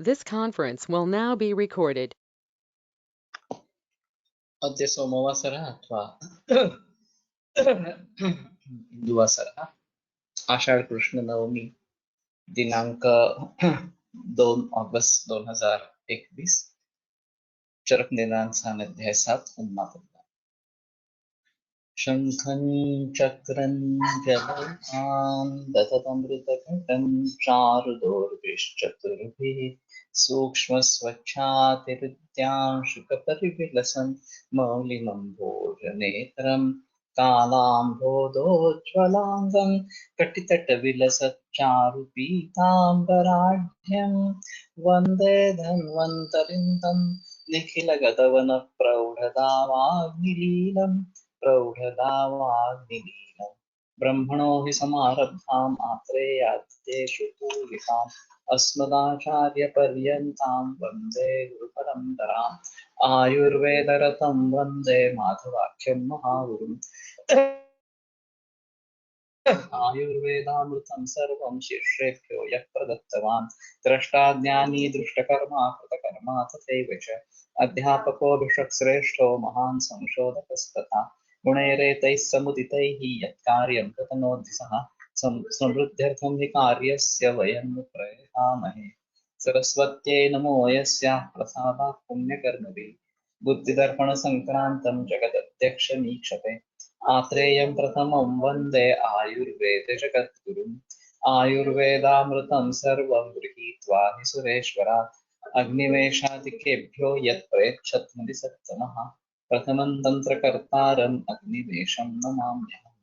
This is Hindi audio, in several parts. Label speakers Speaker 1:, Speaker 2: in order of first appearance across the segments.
Speaker 1: This conference will now be recorded.
Speaker 2: अद्य सोमवासरः अथवा हिन्दुवासरः आषाढकृष्णनवमी दिनांक 2 ऑगस्ट 2021 चरक निदान सान्निध्याय 7 उन्माद शंखं चक्रं गदां दशतमृतघटं चारुदोर्भिश्चतुर्भिः सूक्ष्मस्वच्छातिरुद्यांशुकपरिविलसन् मौलिमम्भोजनेत्रं कालाम्भोदोज्ज्वलाङ्गं कटितटविलसच्चारुपीताम्बराढ्यं वन्दे धन्वन्तरिं तं निखिलगतवनः प्रौढदावाग्निलीलम् प्रौढदावाग्निलीलम् ब्रह्मणो हि समारब्धाम् आत्रेयाद्येषु पूजिताम् अस्मदाचार्यपर्यन्तां वन्दे गुरुपरम्पराम् आयुर्वेदरतं वन्दे माधवाख्यं महागुरुम् आयुर्वेदामृतं सर्वं शिष्येभ्यो यः प्रदत्तवान् द्रष्टा ज्ञानी दृष्टकर्मा कृतकर्मा तथैव च अध्यापको ऋषक्श्रेष्ठो महान् संशोधकस्तथा गुणैरेतैः समुदितैः यत्कार्यं कृतनोऽधिसः समृद्ध्यर्थं हि कार्यस्य वयं प्रयतामहे सरस्वत्यै नमो यस्याः प्रसादात् पुण्यकर्मभिः बुद्धिदर्पणसङ्क्रान्तं जगदध्यक्षमीक्षते आत्रेयं प्रथमं वन्दे आयुर्वेदजगद्गुरुम् आयुर्वेदामृतं सर्वं गृहीत्वा हि सुरेश्वरात् अग्निवेशादिकेभ्यो यत्प्रेच्छत्मदि सत्तमः प्रथमं तन्त्रकर्तारम् अग्निवेशं नमाम्यहम्।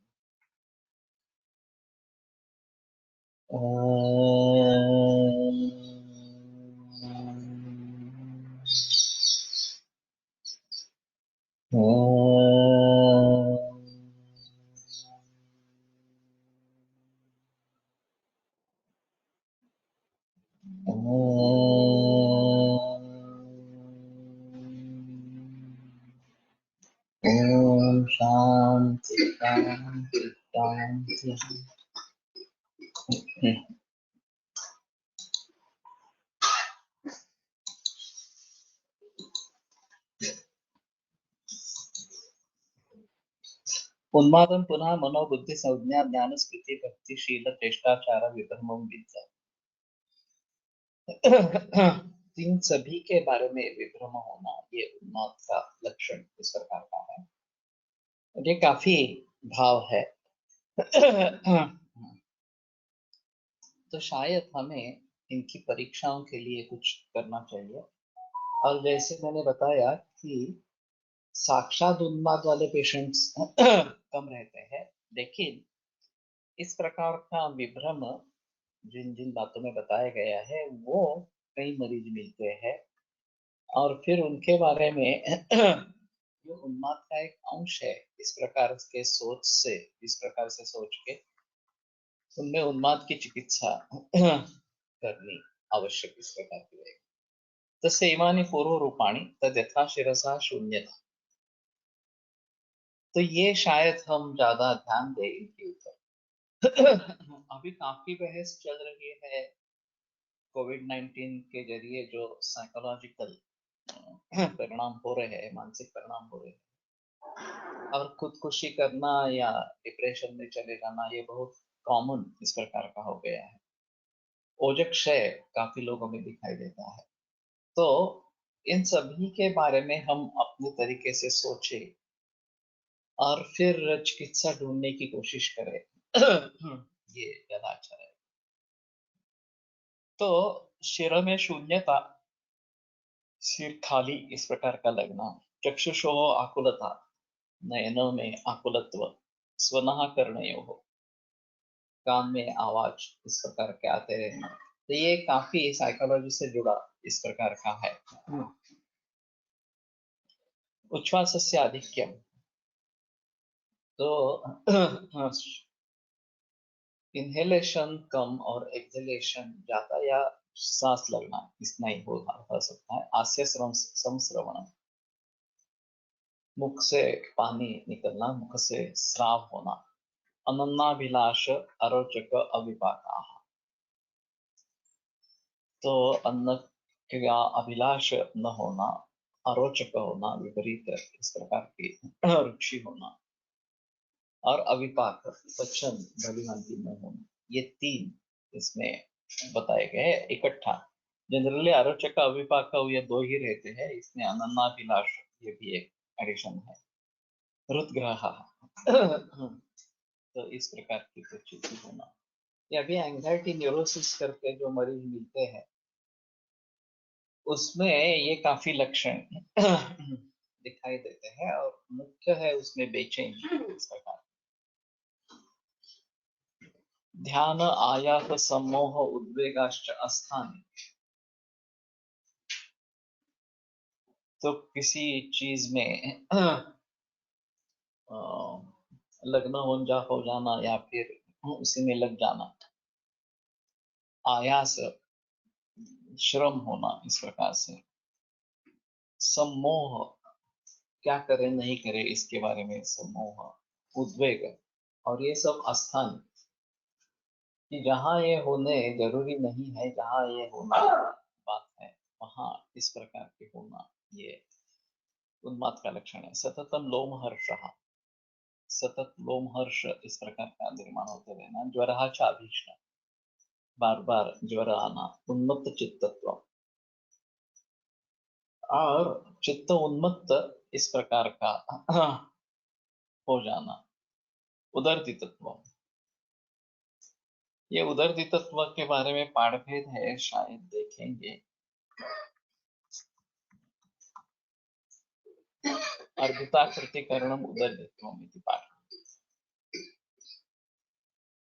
Speaker 2: ओम शांति शांति शांति। उन्मादं पुनः मनोबुद्धि संज्ञा ज्ञान स्मृति भक्तिशील चेष्टाचार विभ्रमं विद्या। इन सभी के बारे में विभ्रम होना ये उन्माद का लक्षण इस प्रकार का है। ये काफी भाव है। तो शायद हमें इनकी परीक्षाओं के लिए कुछ करना चाहिए। और जैसे मैंने बताया कि साक्षात उन्माद वाले पेशेंट्स कम रहते हैं, लेकिन इस प्रकार का विभ्रम जिन जिन बातों में बताया गया है वो कई मरीज मिलते हैं और फिर उनके बारे में जो उन्माद का एक अंश है इस प्रकार के सोच से, इस प्रकार से सोच के उनमें उन्माद की चिकित्सा करनी आवश्यक इस प्रकार की रहेगी। तस्य इमानि पूर्व रूपाणि तद यथा शिरसा शून्यता। तो ये शायद हम ज्यादा ध्यान दें इनके ऊपर। अभी काफी बहस चल रही है कोविड-19 के जरिए जो साइकोलॉजिकल परिणाम हो रहे हैं, मानसिक परिणाम हो रहे हैं और खुदकुशी करना या डिप्रेशन में चले जाना ये बहुत कॉमन इस प्रकार का हो गया है। ओजक्षय काफी लोगों में दिखाई देता है। तो इन सभी के बारे में हम अपने तरीके से सोचे और फिर चिकित्सा ढूंढने की कोशिश करें ये ज्यादा अच्छा है। तो शिर में शून्यता, सिर खाली इस प्रकार का लगना, चक्षुषो आकुलता, नयनों में आकुलत्व, स्वनः कर्णयोः, कान में आवाज इस प्रकार के आते रहना। तो ये काफी साइकोलॉजी से जुड़ा इस प्रकार का है। उच्छ्वासस्य आधिक्यम, तो इनहेलेशन कम और एक्सहेलेशन ज्यादा या सांस लगना इतना ही हो सकता है। आस्य संश्रवण, मुख से पानी निकलना, मुख से स्राव होना। अन्नाभिलाष अरोचक अविपाका, तो अन्न क्या अभिलाष न होना, अरोचक होना, विपरीत इस प्रकार की रुचि होना, और अविपाक पचन भली भांति न होना, ये तीन इसमें बताए गए इकट्ठा। जनरली अरोचक अविपाक ये दो ही रहते हैं, इसमें अनन्नाभिलाष ये भी एक एडिशन है। रुद्ग्रह तो इस प्रकार की कुछ होना, या भी एंजाइटी न्यूरोसिस करके जो मरीज मिलते हैं उसमें ये काफी लक्षण दिखाई देते हैं, और मुख्य है उसमें बेचैनी इस प्रकार। ध्यान आयास सम्मोह उद्वेगाश्च अस्थान, तो किसी चीज में लग्न हो जाना या फिर उसी में लग जाना, आयास श्रम होना इस प्रकार से, सम्मोह क्या करे नहीं करे इसके बारे में सम्मोह, उद्वेग, और ये सब अस्थान कि जहाँ ये होने जरूरी नहीं है, जहाँ ये होना बात है वहां इस प्रकार के होना, ये उन्माद का लक्षण है। सततम लोमहर्ष, सतत लोमहर्ष इस प्रकार का निर्माण होते रहना, ज्वरः च अभीष्ण, बार बार ज्वर आना, उन्मत्त चित्तत्व, और चित्त उन्मत्त इस प्रकार का हो जाना, उदरती तत्व। ये उदरती तत्व के बारे में पाठभेद है, शायद देखेंगे। अर्धिताकृतिकरणम उदरदित्वम इति पाठ।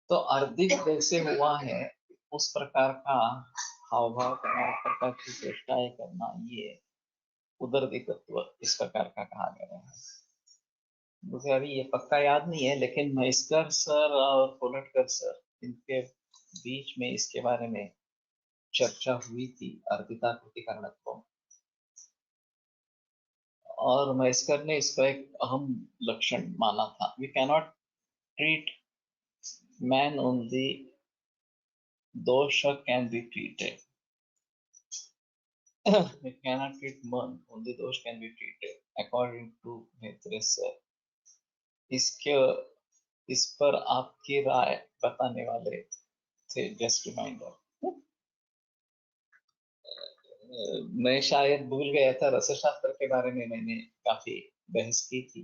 Speaker 2: तो अर्धित जैसे हुआ है उस प्रकार का हाव भाव करना, उस प्रकार की चेष्टाएं करना, ये उदरदित्व इस प्रकार का कहा गया है। मुझे अभी ये पक्का याद नहीं है, लेकिन महेश्वर सर और कोलटकर सर इनके बीच में इसके बारे में चर्चा हुई थी, अर्धिताकृतिकरणत्व, और महेश्वर ने इसका एक अहम लक्षण माना था। We cannot treat man only, दोष can be treated. We cannot treat man, only those can be treated according to Maitres sir. इसके इस पर आपकी राय बताने वाले थे, जस्ट रिमाइंडर। मैं शायद भूल गया था, रसशास्त्र के बारे में मैंने काफी बहस की थी।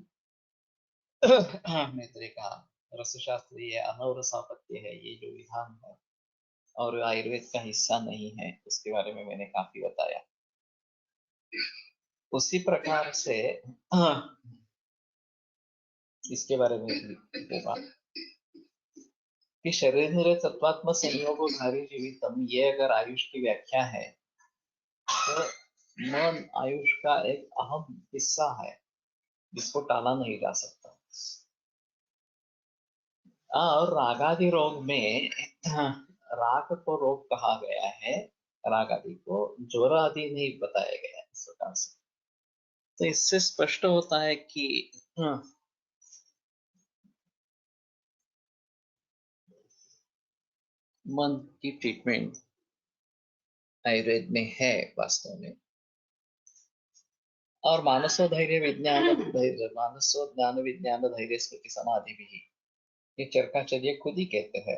Speaker 2: मैत्रेय का रसशास्त्र ये अनवरसापत्य है, ये जो विधान है, और आयुर्वेद का हिस्सा नहीं है, उसके बारे में मैंने काफी बताया। उसी प्रकार से इसके बारे में भी होगा कि शरीर निरे तत्वात्म संयोगोधारी जीवितम, ये अगर आयुष की व्याख्या है तो मन आयुष का एक अहम हिस्सा है जिसको टाला नहीं जा सकता। और रागादि रोग में राग को रोग कहा गया है, राग आदि को ज्वर आदि नहीं बताया गया है इस प्रकार से। तो इससे स्पष्ट होता है कि मन की ट्रीटमेंट आयुर्वेद में है वास्तव में। और मानसो धैर्य विज्ञान धैर्य, मानसो ज्ञान विज्ञान धैर्य स्मृति समाधि भी, ये चरकाचार्य खुद ही कहते हैं।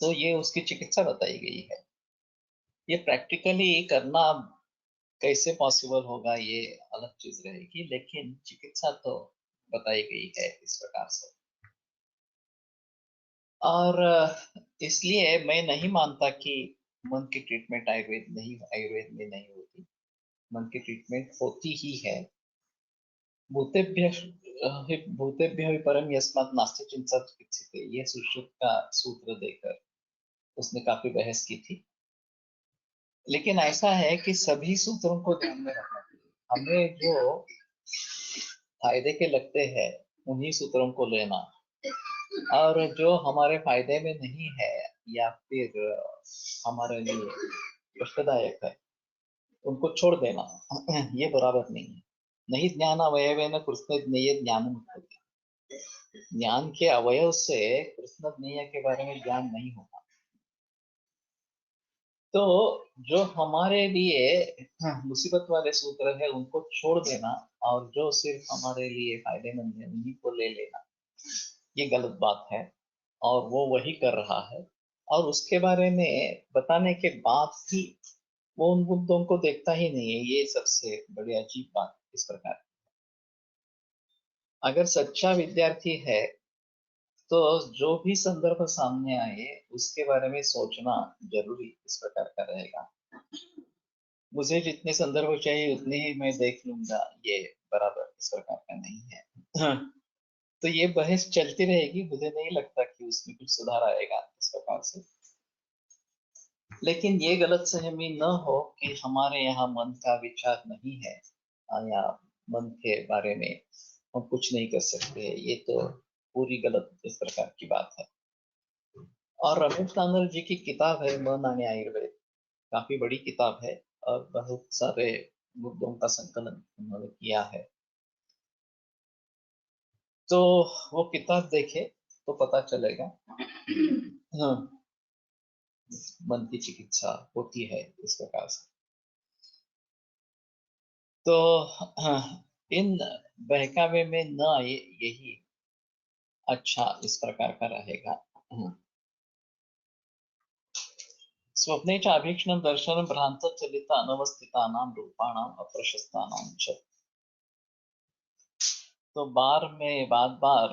Speaker 2: तो ये उसकी चिकित्सा बताई गई है। ये प्रैक्टिकली करना कैसे पॉसिबल होगा ये अलग चीज रहेगी, लेकिन चिकित्सा तो बताई गई है इस प्रकार से। और इसलिए मैं नहीं मानता कि मन की ट्रीटमेंट आयुर्वेद में नहीं होती। मन की ट्रीटमेंट होती ही है। भूतेभ्य हि परम यस्मात् नास्ति चिंता चिकित्सिते, ये सुश्रुत का सूत्र देकर उसने काफी बहस की थी। लेकिन ऐसा है कि सभी सूत्रों को ध्यान में रखना चाहिए। हमें जो फायदे के लगते हैं उन्हीं सूत्रों को लेना, और जो हमारे फायदे में नहीं है या फिर हमारे लिए कष्टदायक है उनको छोड़ देना, ये बराबर नहीं है। नहीं ज्ञान अवयवेन कृष्ण ज्ञेय ज्ञान, ज्ञान के अवयव से कृष्ण ज्ञेय के बारे में ज्ञान नहीं होगा। तो जो हमारे लिए मुसीबत वाले सूत्र है उनको छोड़ देना और जो सिर्फ हमारे लिए फायदेमंद है उन्हीं को ले लेना, ये गलत बात है। और वो वही कर रहा है। और उसके बारे में बताने के बाद भी वो उन मुद्दों को देखता ही नहीं है, ये सबसे बड़ी अजीब बात इस प्रकार। अगर सच्चा विद्यार्थी है तो जो भी संदर्भ सामने आए उसके बारे में सोचना जरूरी इस प्रकार का रहेगा। मुझे जितने संदर्भ चाहिए उतने ही मैं देख लूंगा, ये बराबर इस प्रकार का नहीं है। हाँ, तो ये बहस चलती रहेगी, मुझे नहीं लगता कि उसमें कुछ सुधार आएगा इस प्रकार से। लेकिन ये गलत सहमी न हो कि हमारे यहाँ मन का विचार नहीं है, या मन के बारे में हम कुछ नहीं कर सकते, ये तो पूरी गलत इस प्रकार की बात है। और रमेश तांडल जी की किताब है मन आणि आयुर्वेद, काफी बड़ी किताब है और बहुत सारे मुद्दों का संकलन उन्होंने किया है। तो वो किताब देखे तो पता चलेगा। हाँ, मन की चिकित्सा होती है इस प्रकार से। तो हाँ, इन बहकावे में न आए, यही अच्छा इस प्रकार का रहेगा। स्वप्ने च अभीक्ष्णं दर्शनं भ्रान्तचलित अनवस्थितानां रूपाणाम् अप्रशस्तानां च। तो बार बार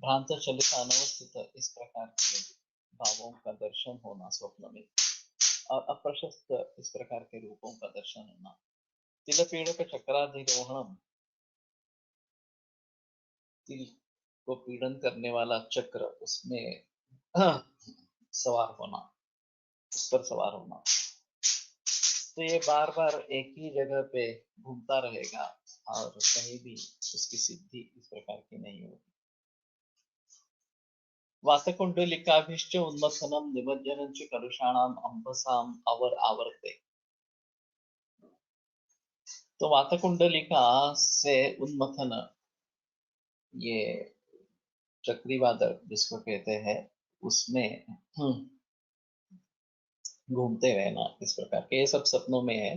Speaker 2: भ्रांत चलित अनवस्थित इस प्रकार के भावों का दर्शन होना स्वप्न में, और अप्रशस्त इस प्रकार के रूपों का दर्शन होना। तिल पीड़क चक्राधिरोहणम, तिल को पीड़न करने वाला चक्र, उसमें सवार होना, उस पर सवार होना। तो ये बार बार एक ही जगह पे घूमता रहेगा और कहीं भी उसकी सिद्धि इस प्रकार की नहीं होगी। वातकुंडलिकाभिश्च उन्मथनं निमज्जनं च कलुषाणाम अंबसाम अवर आवर्ते। तो वातकुंडलिका से उन्मथन, ये चक्रीवादळ जिसको कहते हैं, उसमें घूमते रहना इस प्रकार के, ये सब सपनों में है।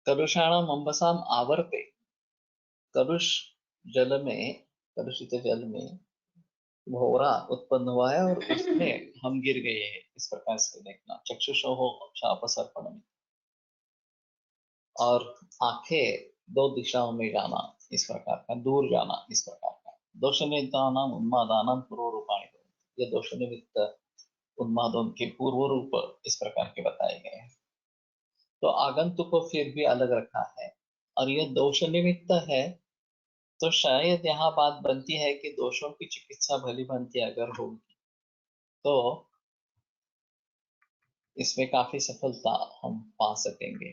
Speaker 2: कलुषाणाम अंबसाम आवर्ते, कलुष जल में, कलुषित जल में भंवरा उत्पन्न हुआ है और उसमें हम गिर गए हैं इस प्रकार से देखना। चक्षुषोः चापसर्पणम्, और आंखें दो दिशाओं में जाना इस प्रकार का, दूर जाना इस प्रकार का। दोष निमित्तानां उन्मादानां पूर्व रूपाणि, ये दोष निमित्त उन्मादों के पूर्व रूप इस प्रकार के बताए गए हैं। तो आगंतुक को फिर भी अलग रखा है, और ये दोष निमित्त है। तो शायद यहाँ बात बनती है कि दोषों की चिकित्सा भली भांति अगर होगी तो इसमें काफी सफलता हम पा सकेंगे।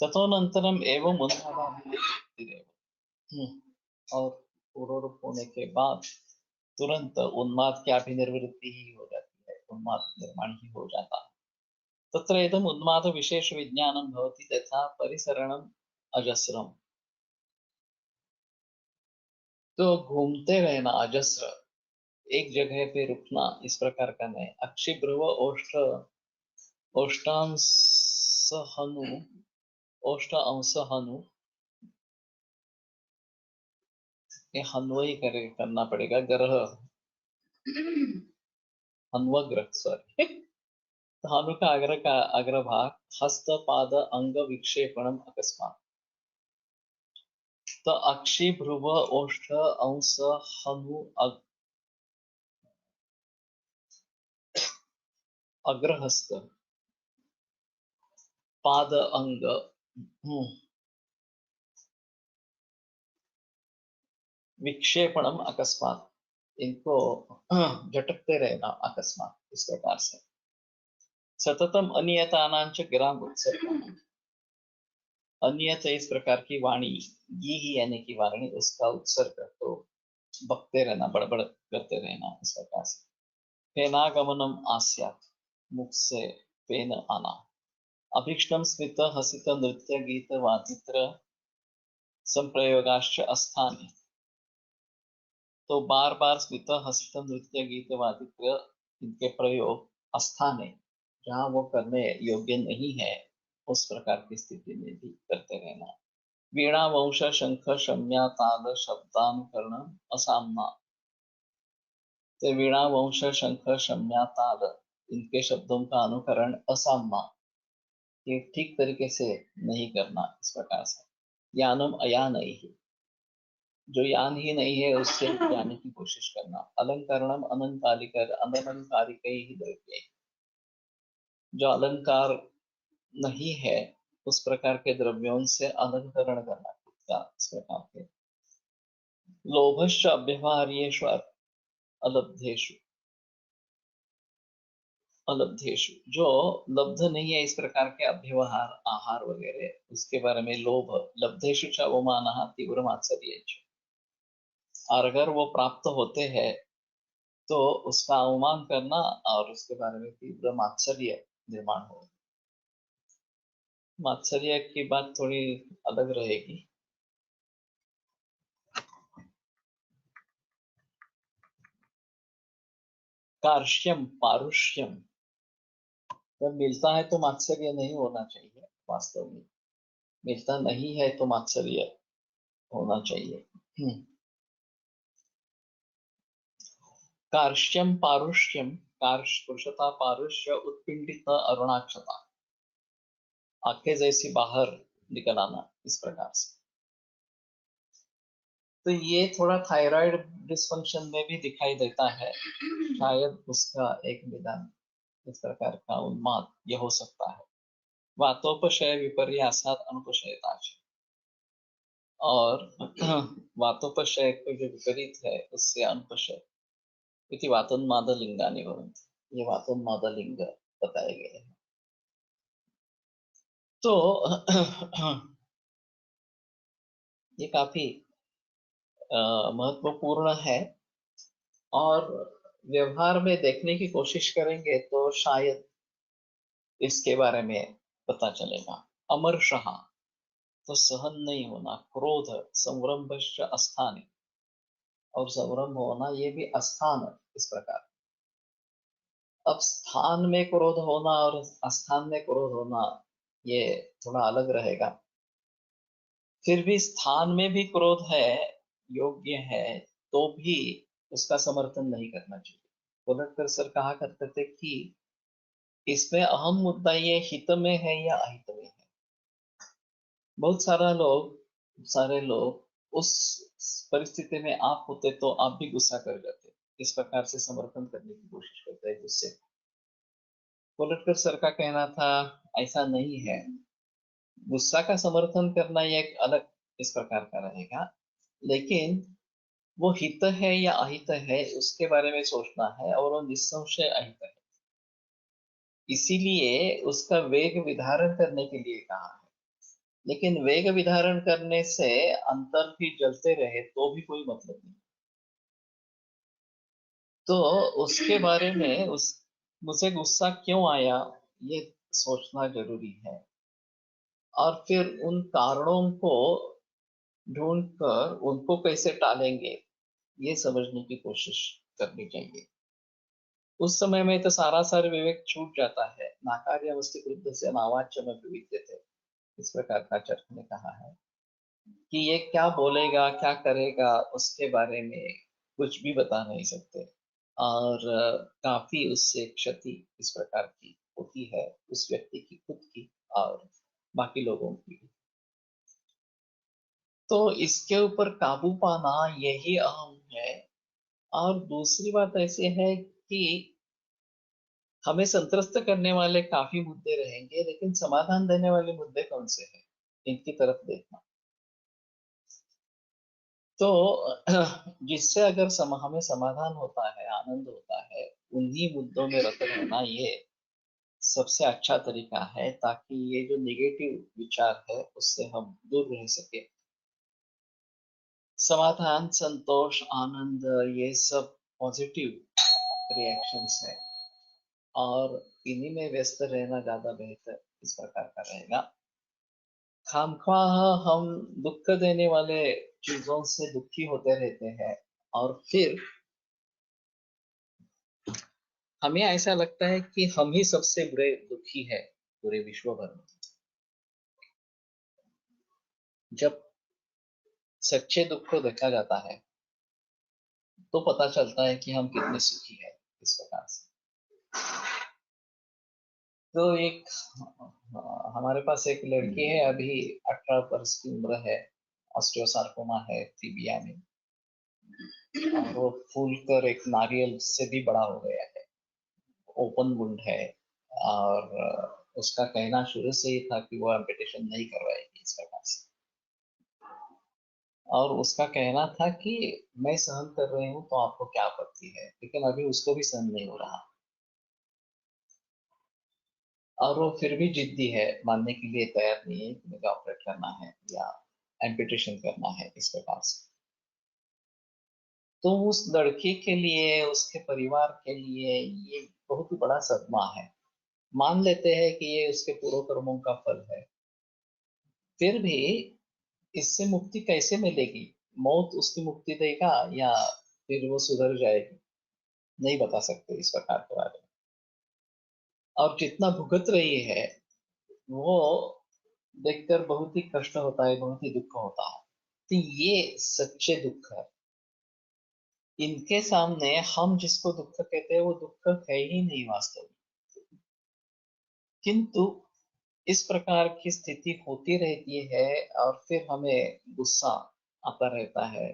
Speaker 2: तथोनंतरम एवं उन्मादाभिनिवृत्तिरेव। और पूर्ण रूप होने के बाद तुरंत उन्माद की अभिनिवृत्ति ही हो जाती है, उन्माद निर्माण ही हो जाता है। तत्र इदम उन्माद विशेष विज्ञानम भवति तथा परिसरणम अजस्रम। तो घूमते रहना अजस्र, एक जगह पे रुकना इस प्रकार का नहीं। अक्षिभ्रुव ओष्ठ ओष्टांशहनु, ओष्ठ अंशहनु, ये हन्वई करना पड़ेगा, ग्रह हन्वग्रह, सॉरी। तो हनु का अग्रभाग, हस्त पाद अंग विक्षेपणम अकस्मात। तो अक्षि भ्रुव ओष्ठ अंश हनु अग्रहस्त पाद अंग, विक्षेपणम अकस्मात, इनको झटकते रहना अकस्मात इस प्रकार से। सततम अनियतानांच गिराम उत्सर्ग, अनियत इस प्रकार की वाणी, ही यानी कि वाणी, उसका उत्सर्ग तो बकते रहना, बड़बड़ करते रहना इस प्रकार से। फेनागमनम आस्यात्, मुख से फेन आना। अभीक्ष्णं स्मित हसित नृत्य गीत वादित्र संप्रयोगाश्च अस्थाने। तो बार बार स्मित हसित नृत्य गीत वादित्र इनके प्रयोग अस्थाने, जहाँ वो करने योग्य नहीं है, उस प्रकार की स्थिति में भी करते रहना। वीणा वंश शंख शम्या ताल शब्दानुकरण असामना। तो वीणा वंश शंख शम्या ताल इनके शब्दों का अनुकरण असामना, ये ठीक तरीके से नहीं करना। इस प्रकार से यानम अयान ही, जो यान ही नहीं है उससे जाने की कोशिश करना। अलंकरणम अनंकालिकर अनलंकारिक ही द्रव्य, जो अलंकार नहीं है उस प्रकार के द्रव्यों से अलंकरण करना खुद का। इस प्रकार के लोभश्च अव्यवहार्येषु अलब्धेषु अलब्धेषु, जो लब्ध नहीं है इस प्रकार के अव्यवहार आहार वगैरह, उसके बारे में लोभ। लब्धेषु च अवमानः तीव्र मात्सर्य, और अगर वो प्राप्त होते हैं तो उसका अवमान करना और उसके बारे में तीव्र मात्सर्य निर्माण हो। मात्सर्य की बात थोड़ी अलग रहेगी। कार्श्यम पारुष्यम, जब मिलता है तो मात्सर्य नहीं होना चाहिए, वास्तव में मिलता नहीं है तो मात्सर्य होना चाहिए। कार्श्यम पारुष्यम, कार्श पुरुषता, पारुष्य उत्पिंडित अरुणाक्षता, आंखें जैसी बाहर निकल आना, इस प्रकार से। तो ये थोड़ा थायराइड डिस्फंक्शन में भी दिखाई देता है, शायद उसका एक निदान इस प्रकार का उन्माद ये हो सकता है। वातोपशय विपर्यासात अनुपशयताच, और वातोपशय को जो विपरीत है उससे अनुपशय, इति वातोन्माद लिंगानि भवन्ति, ये वातोन्माद लिंग बताए गए हैं। तो ये काफी महत्वपूर्ण है, और व्यवहार में देखने की कोशिश करेंगे तो शायद इसके बारे में पता चलेगा। अमर्षः, तो सहन नहीं होना। क्रोध संवरम्भश्च अस्थाने, और संवरम्भ होना ये भी अस्थान, इस प्रकार। अब स्थान में क्रोध होना और अस्थान में क्रोध होना ये थोड़ा अलग रहेगा। फिर भी स्थान में भी क्रोध है, योग्य है, तो भी उसका समर्थन नहीं करना चाहिए। गोलटकर सर कहा करते थे कि इसमें अहम मुद्दा ये हित में है या अहित में है। बहुत सारे लोग उस परिस्थिति में आप होते तो आप भी गुस्सा कर जाते, इस प्रकार से समर्थन करने की कोशिश करते हैं गुस्से। गोलटकर सर का कहना था ऐसा नहीं है, गुस्सा का समर्थन करना ये एक अलग इस प्रकार का रहेगा, लेकिन वो हित है या अहित है उसके बारे में सोचना है, और वो निस्संशय अहित है, इसीलिए उसका वेग विधारण करने के लिए कहा है। लेकिन वेग विधारण करने से अंतर भी जलते रहे तो भी कोई मतलब नहीं। तो उसके बारे में मुझे गुस्सा क्यों आया ये सोचना जरूरी है, और फिर उन कारणों को ढूंढकर उनको कैसे टालेंगे ये समझने की कोशिश करनी चाहिए। उस समय में तो सारा विवेक छूट जाता है। नाकार्यमस्ति क्रुद्ध से नावाच्यम विविद्यते, इस प्रकार का चर्च ने कहा है कि ये क्या बोलेगा क्या करेगा उसके बारे में कुछ भी बता नहीं सकते, और काफी उससे क्षति इस प्रकार की होती है, उस व्यक्ति की खुद की और बाकी लोगों की भी। तो इसके ऊपर काबू पाना यही अहम है। और दूसरी बात ऐसी है कि हमें संत्रस्त करने वाले काफी मुद्दे रहेंगे, लेकिन समाधान देने वाले मुद्दे कौन से हैं, इनकी तरफ देखना। तो जिससे अगर हमें समाधान होता है, आनंद होता है, उन्हीं मुद्दों में रत रहना ये सबसे अच्छा तरीका है, ताकि ये जो निगेटिव विचार है उससे हम दूर रह सके। समाधान, संतोष, आनंद, ये सब पॉजिटिव रिएक्शंस है, और इन्हीं में व्यस्त रहना ज्यादा बेहतर इस प्रकार का रहेगा। खामख्वाह हम दुख देने वाले चीजों से दुखी होते रहते हैं, और फिर हमें ऐसा लगता है कि हम ही सबसे बड़े दुखी है पूरे विश्व भर में। जब सच्चे दुख को देखा जाता है तो पता चलता है कि हम कितने सुखी है इस प्रकार से। तो एक हमारे पास एक लड़की है, अभी 18 वर्ष की उम्र है, ऑस्टियोसार्कोमा है तिबिया में, और वो फूल कर एक नारियल से भी बड़ा हो गया है, ओपन वुंड है। और उसका कहना शुरू से ही था कि वो एम्पुटेशन नहीं करवाएगी इस प्रकार से, और उसका कहना था कि मैं सहन कर रही हूँ तो आपको क्या आपत्ति है, लेकिन अभी उसको भी सहन नहीं हो रहा, और वो फिर भी जिद्दी है, मानने के लिए तैयार नहीं है कि मुझे ऑपरेट करना है या एम्पुटेशन करना है इस प्रकार से। तो उस लड़की के लिए, उसके परिवार के लिए ये बहुत ही बड़ा सदमा है। मान लेते हैं कि ये उसके पूर्व कर्मों का फल है, फिर भी इससे मुक्ति कैसे मिलेगी? मौत उसकी मुक्ति देगा या फिर वो सुधर जाएगी? नहीं बता सकते इस प्रकार के बारे में। और जितना भुगत रही है वो देखकर बहुत ही कष्ट होता है, बहुत ही दुख होता है। तो ये सच्चे दुख है। इनके सामने हम जिसको दुख कहते हैं वो दुख है ही नहीं वास्तव में। किंतु इस प्रकार की स्थिति होती रहती है, और फिर हमें गुस्सा आता रहता है।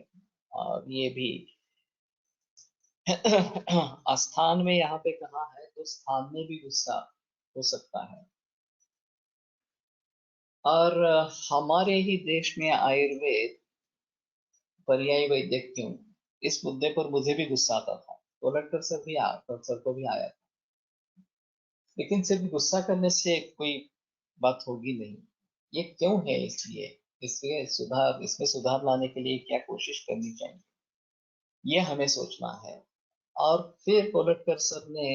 Speaker 2: और ये भी स्थान में यहाँ पे कहा है तो स्थान में भी गुस्सा हो सकता है। और हमारे ही देश में आयुर्वेद पर्यायी वैद्य क्यों, इस मुद्दे पर मुझे भी गुस्सा आता था। कलेक्टर सर भी सर को भी आया था, लेकिन सिर्फ गुस्सा करने से कोई बात होगी नहीं। ये क्यों है, इसलिए इसलिए सुधार, इसमें सुधार लाने के लिए क्या कोशिश करनी चाहिए, ये हमें सोचना है। और फिर कोलटकर सर ने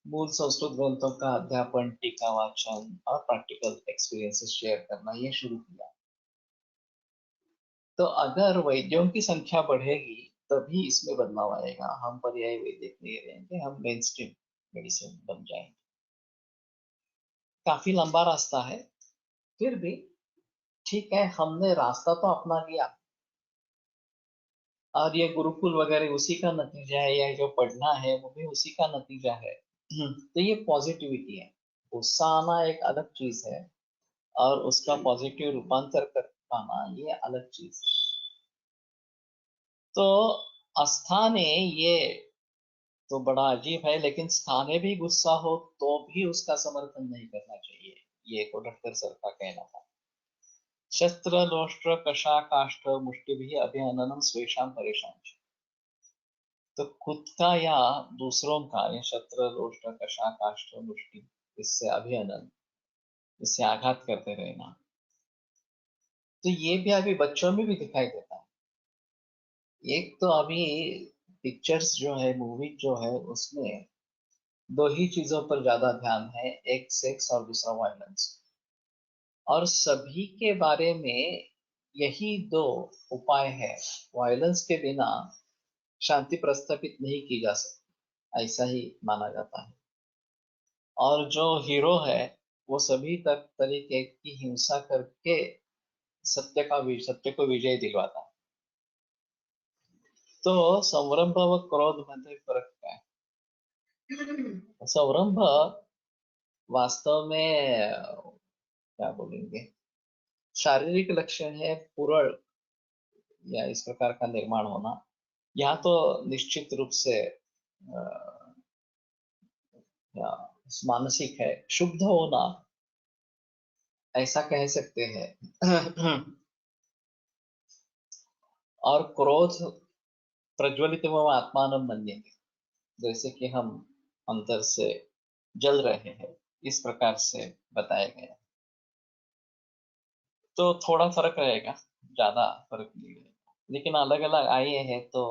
Speaker 2: मूल संस्कृत ग्रंथों का अध्यापन, टीका वाचन और प्रैक्टिकल एक्सपीरियंसेस शेयर करना ये शुरू किया। तो अगर वैद्यों की संख्या बढ़ेगी तभी इसमें बदलाव आएगा। हम पर्याय वैद्य नहीं रहेंगे, हम मेन स्ट्रीम मेडिसिन बन जाएंगे। काफी लंबा रास्ता है, फिर भी ठीक है, हमने रास्ता तो अपना लिया। और ये गुरुकुल वगैरह उसी का नतीजा है, या जो पढ़ना है वो भी उसी का नतीजा है। तो ये पॉजिटिविटी है। गुस्सा आना एक अलग चीज है, और उसका पॉजिटिव रूपांतर कर पाना ये अलग चीज है। तो स्थाने ये तो बड़ा अजीब है, लेकिन स्थाने भी गुस्सा हो तो भी उसका समर्थन नहीं करना चाहिए, ये कोडटकर सर का कहना था। शस्त्र लोष्ट्र कषा काष्ठ मुष्टि भी अभिहननम स्वेशम परेशान। तो खुद का या दूसरों का, या शस्त्र लोष्ट्र कषा काष्ठ मुष्टि, इससे अभिहनन, इससे आघात करते रहना, तो ये भी अभी बच्चों में भी दिखाई देता है। एक तो अभी पिक्चर्स जो है, मूवी जो है, उसमें दो ही चीजों पर ज्यादा ध्यान है, एक सेक्स और दूसरा वायलेंस। और सभी के बारे में यही दो उपाय है। वायलेंस के बिना शांति प्रस्थापित नहीं की जा सकती, ऐसा ही माना जाता है। और जो हीरो है वो सभी तरीके की हिंसा करके सत्य को विजय दिलवाता है। तो संरंभ व क्रोध मध्ये फरक क्या है? संरंभ वास्तव में क्या बोलेंगे, शारीरिक लक्षण है, पुरड़ या इस प्रकार का निर्माण होना। यहाँ तो निश्चित रूप से या मानसिक है, शुद्ध होना ऐसा कह सकते हैं। और क्रोध प्रज्वलित आत्मान मन्यते, जैसे कि हम अंदर से जल रहे हैं, इस प्रकार से बताया गया। तो थोड़ा फर्क रहेगा, ज्यादा फर्क नहीं रहेगा, लेकिन अलग अलग आए हैं तो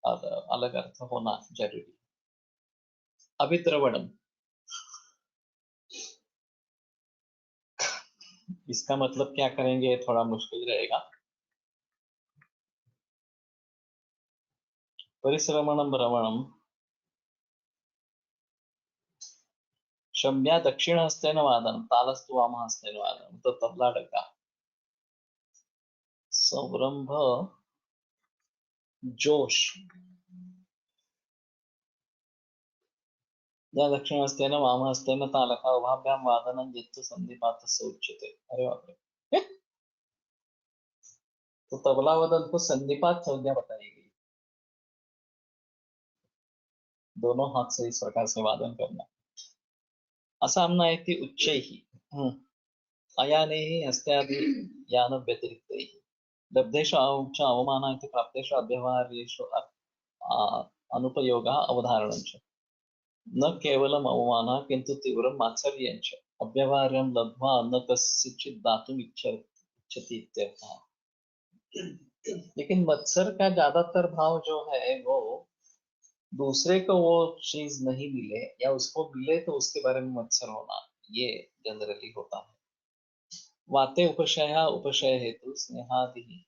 Speaker 2: अलग अर्थ होना जरूरी। अभिद्रवणम, इसका मतलब क्या करेंगे, थोड़ा मुश्किल रहेगा। परिश्रमणं भ्रमणं शम्या दक्षिणहस्तेन वादनं तालस्तु वामहस्तेन वादनं, तो तबला डगा। संरंभ जोश या दक्षिणहस्तेन वामहस्तेन तालका उभाभ्यां वादनं यत्तु संधिपातस्य उच्यते। अरे बाप रे। तो तबला वादन को संधिपात संज्ञा बताई गई, दोनों हाथ से इस प्रकार से वादन करना। असाम्ना इति उच्चैः अयानैः हस्त्यादि यान व्यतिरिक्तैः लब्धेषु च अवमानः इति प्राप्तेषु अव्यवहार्येषु अनुपयोगः अवधारणं च। न केवलम् अवमानः किन्तु तीव्रं मात्सर्यं च अव्यवहार्यं लब्ध्वा न कस्यचित् दातुम् इच्छति इत्यर्थः। लेकिन मत्सर का ज्यादातर भाव जो है वो दूसरे को वो चीज नहीं मिले या उसको मिले तो उसके बारे में मत्सर होना, ये जनरली होता है। वाते उपशय उपशय हेतु स्नेहादि,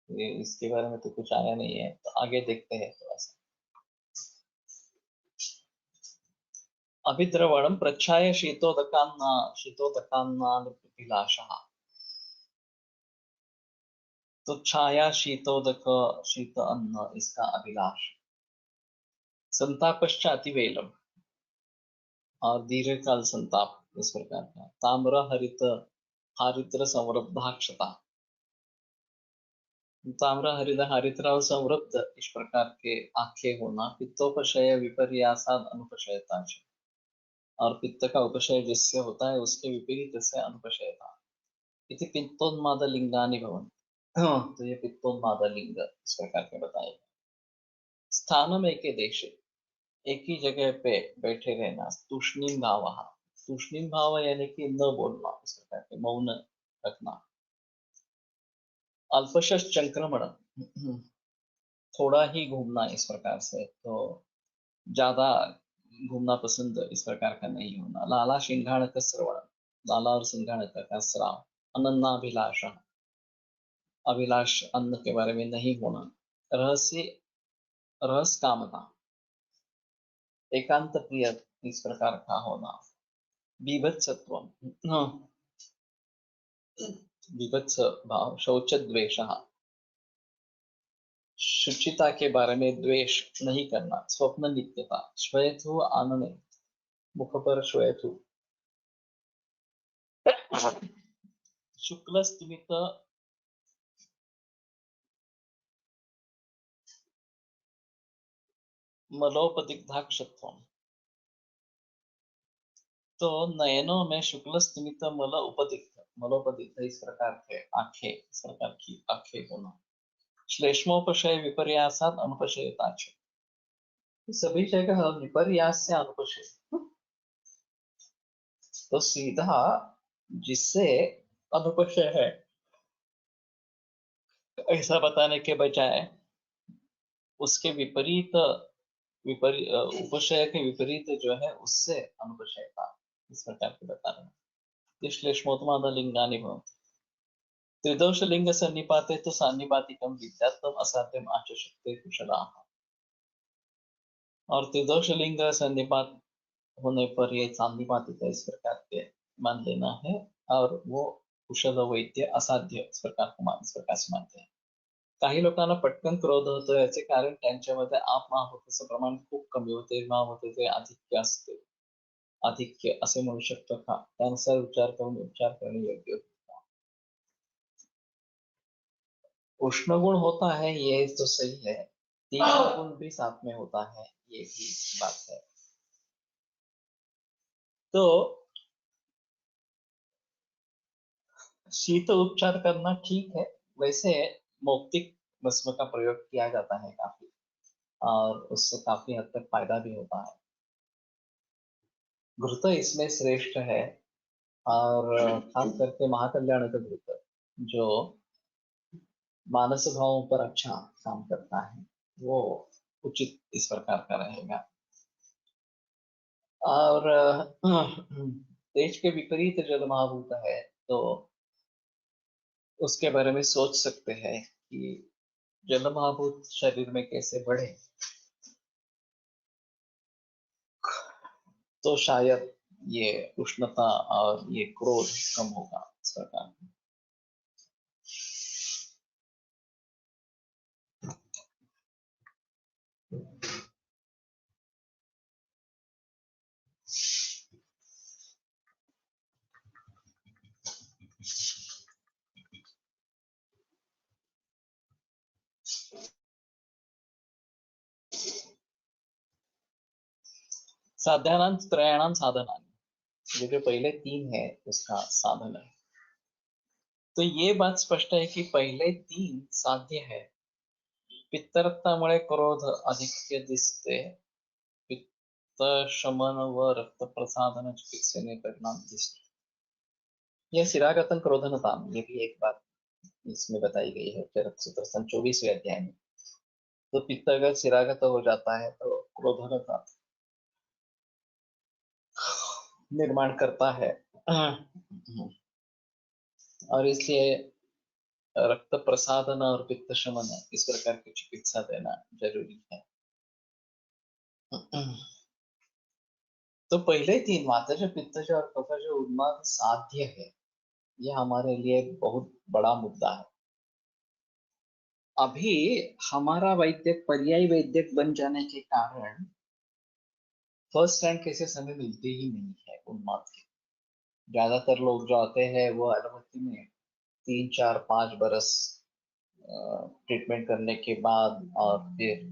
Speaker 2: ये इसके बारे में तो कुछ आया नहीं है, तो आगे देखते हैं थोड़ा सा। अभिद्रवणं प्रच्छाय शीतोदकान्नाभिलाषः, तो छाया शीतोदक शीत अन्न इसका अभिलाष। संतापश्च अतिवेलम, और दीर्घकाल संताप इस प्रकार का। ताम्र हरित हरिद्र संवृद्धाक्षता, ताम्र हरित हरिद्र और संवृद्ध इस प्रकार के आंखें होना। पित्तोपशय विपर्यासाद अनुपशयता, और पित्त का उपशय जिससे होता है उसके विपरीत से अनुपशयता। इति पित्तोन्माद लिंगानि भवन्ति, तो ये पित्तोन्माद लिंग इस प्रकार के बताए। स्थानम एके देशे, एक ही जगह पे बैठे रहना। तूष्णीम भाव, तूष्णीम भाव यानी कि न बोलना, इस प्रकार के मौन रखना। अल्पशस संक्रमण, थोड़ा ही घूमना इस प्रकार से, तो ज्यादा घूमना पसंद इस प्रकार का नहीं होना। लाला सिंघाण का श्रवण, लाला और सिंघाण का श्राव। अनन्नाभिलाष, अभिलाष अन्न के बारे में नहीं होना। रहस्य रस कामना, एकांत प्रिय इस प्रकार का होना। बीभत्सत्व, बीभत्स भाव। शौच द्वेष, शुचिता के बारे में द्वेष नहीं करना। स्वप्न नित्यता, श्वेतु आनने, मुख पर श्वेतु। शुक्ल स्मित मलोपदिग्धाक्षत्व, तो नयनों में शुक्ल स्मित मल उपदिग्ध, मलोपदिग्ध इस प्रकार के आंखें, इस प्रकार की आंखें होना। श्लेष्मोपशय विपर्यासात अनुपशयता, सभी जगह विपर्यास से अनुपशय, तो सीधा जिससे अनुपशय है ऐसा बताने के बजाय उसके विपरीत उपशय के विपरीत जो है उससे अनुपशयता इस प्रकार के बताना। श्लेष्मोत्माद लिंगानि भवन्ति। त्रिदोष लिंग सन्निपाते तो सान्निपातिकम विद्यात्म असाध्यम आचशक्ते कुशलाः, और त्रिदोष लिंग सन्निपात होने पर ये सान्निपातिक इस प्रकार के मान लेना है, और वो कुशल वैद्य असाध्य इस प्रकार को मान, इस प्रकार से मानते हैं। काही लोकांना पटकन क्रोध होतो, याचे कारण त्यांच्यामध्ये आपमाहुतीचं प्रमाण खूप कमी होते, महाभूतीचे आधिक्य असते। आधिक्य असे म्हणू शकतो का, त्यानुसार विचार करून उपचार करणे योग्य होता। उष्ण गुण होता है ये तो सही है, तीक्ष्ण गुण भी साथ में होता है, ये भी बात है। तो शीत उपचार करना ठीक है, वैसे मौक्तिक भस्म का प्रयोग किया जाता है काफी, और उससे काफी हद तक फायदा भी होता है। घृत इसमें श्रेष्ठ है, और खास करके महाकल्याण का घृत जो मानस भावों पर अच्छा काम करता है, वो उचित इस प्रकार का रहेगा। और तेज के विपरीत जल महाभूत है, तो उसके बारे में सोच सकते हैं कि जल महाभूत शरीर में कैसे बढ़े। तो शायद ये उष्णता और ये क्रोध कम होगा इस प्रकार। साध्यानां त्रयाणां साधनानि, ये जो पहले तीन है उसका साधन है। तो ये बात स्पष्ट है कि पहले तीन साध्य है। पित्तरक्तामुळे क्रोध अधिक दिसते, पित्त शमन व रक्त प्रसादन चिकित्सेने परिणाम दिसते। यह शिरागतन क्रोधनताम, ये भी एक बात इसमें बताई गई है चरक सूत्र 24वें अध्याय में। तो पित्त अगर शिरागत हो जाता है तो क्रोधनता निर्माण करता है, और इसलिए रक्त प्रसादन और पित्त शमन इस प्रकार की चिकित्सा देना जरूरी है। तो पहले तीन मात्रज पित्तज और कफज उन्माद साध्य है, यह हमारे लिए बहुत बड़ा मुद्दा है। अभी हमारा वैद्यक पर्यायी वैद्यक बन जाने के कारण फर्स्ट रैंक केसेस हमें मिलते ही नहीं है उन्माद के। ज्यादातर लोग जो आते हैं वो एलोपैथी में 3 4 5 बरस ट्रीटमेंट करने के बाद और फिर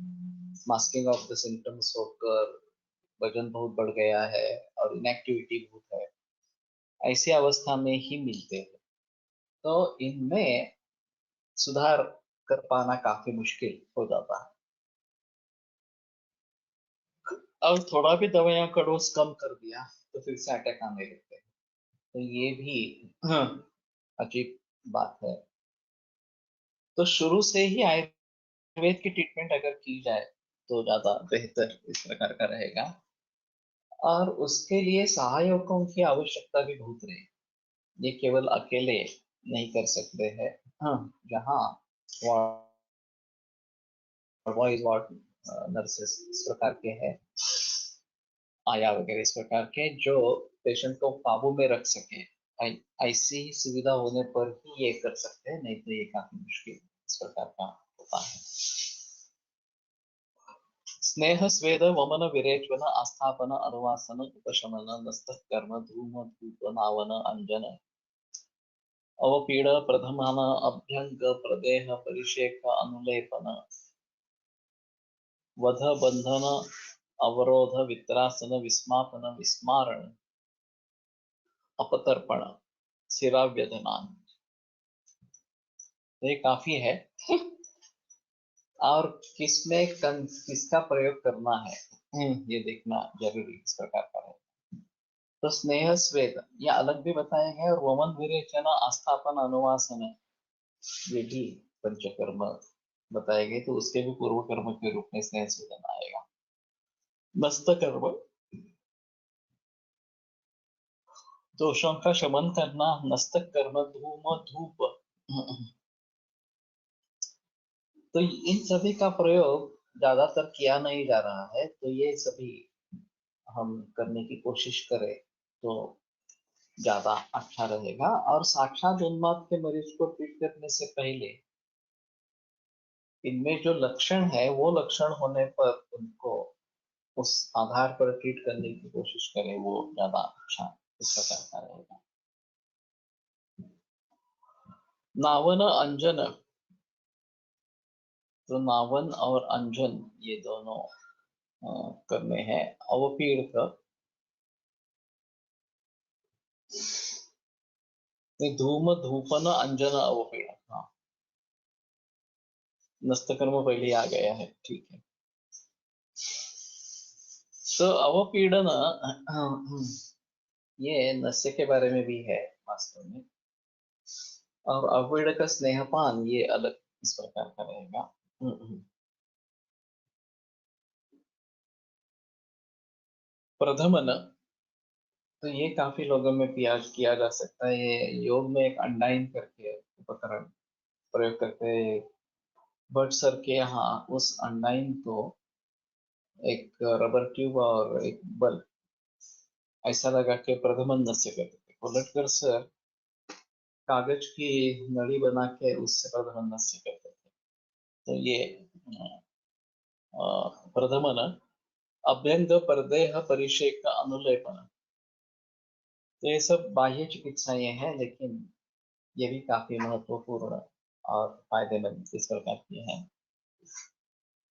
Speaker 2: मास्किंग ऑफ द सिम्टम्स होकर वजन बहुत बढ़ गया है और इनएक्टिविटी बहुत है, ऐसी अवस्था में ही मिलते हैं। तो इनमें सुधार कर पाना काफी मुश्किल हो जाता है। और थोड़ा भी दवाइयों का डोज कम कर दिया तो फिर से अटैक आने लगते हैं। तो ये भी अजीब बात है। तो शुरू से ही आयुर्वेद की ट्रीटमेंट अगर की जाए तो ज्यादा बेहतर इस प्रकार का रहेगा, और उसके लिए सहायकों की आवश्यकता भी बहुत रहेगी। ये केवल अकेले नहीं कर सकते हैं। हाँ, जहाँ वॉइस वार्ड नर्सेस इस प्रकार के हैं, आया वगैरह इस प्रकार के, जो पेशेंट को काबू में रख सके, ऐसी सुविधा होने पर ही ये कर सकते हैं, नहीं तो ये काफी मुश्किल इस प्रकार का होता है। स्नेह स्वेद वमन विरेचन आस्थापन अनुवासन उपशमन नस्त कर्म धूम धूप नावन अंजन अवपीड़ प्रधमान अभ्यंग प्रदेह परिषेक अनुलेपन वध बंधन अवरोध वित्रासन विस्मापन विस्मारण अपतर्पण सिराव्यधनान। तो ये काफी है। और किसका प्रयोग करना है, ये देखना जरूरी इस प्रकार का है। तो स्नेह स्वेद ये अलग भी बताया गया, और वमन विरेचन आस्थापन अनुवासन ये भी पंचकर्म बताए गए, तो उसके भी पूर्व कर्म के रूप में स्नेह स्वेदन आएगा। मस्त कर्म दोषों का शमन करना, नस्त कर्म धूम धूप, तो इन सभी का प्रयोग ज्यादातर किया नहीं जा रहा है, तो ये सभी हम करने की कोशिश करें तो ज्यादा अच्छा रहेगा। और साक्षात उन्माद के मरीज को ट्रीट करने से पहले इनमें जो लक्षण है वो लक्षण होने पर उनको उस आधार पर ट्रीट करने की कोशिश करें, वो ज्यादा अच्छा इस प्रकार का रहेगा। नावन अंजन, तो नावन और अंजन ये दोनों करने हैं। अवपीड़क धूम धूपन अंजन अवपीड़क, हाँ नस्तकर्म पहले आ गया है, ठीक है। तो अवपीड़न ये नस्य के बारे में भी है वास्तव में, और अवपीड़क का स्नेहपान ये अलग इस प्रकार का रहेगा। प्रथमन तो ये काफी लोगों में किया जा सकता है। ये योग में एक अंडाइन करके उपकरण प्रयोग करते हैं। बट सर के यहाँ उस अंडाइन को एक रबर ट्यूब और एक बल्ब ऐसा लगा के प्रधमन नस्य करते थे। उलटकर सर कागज की नली बना के उससे प्रधमन नस्य करते थे। तो ये प्रधमन अभ्यंग परदेह परिषेक अनुलेपन, तो ये सब बाह्य चिकित्साएं हैं, लेकिन ये भी काफी महत्वपूर्ण और फायदेमंद इस प्रकार की हैं।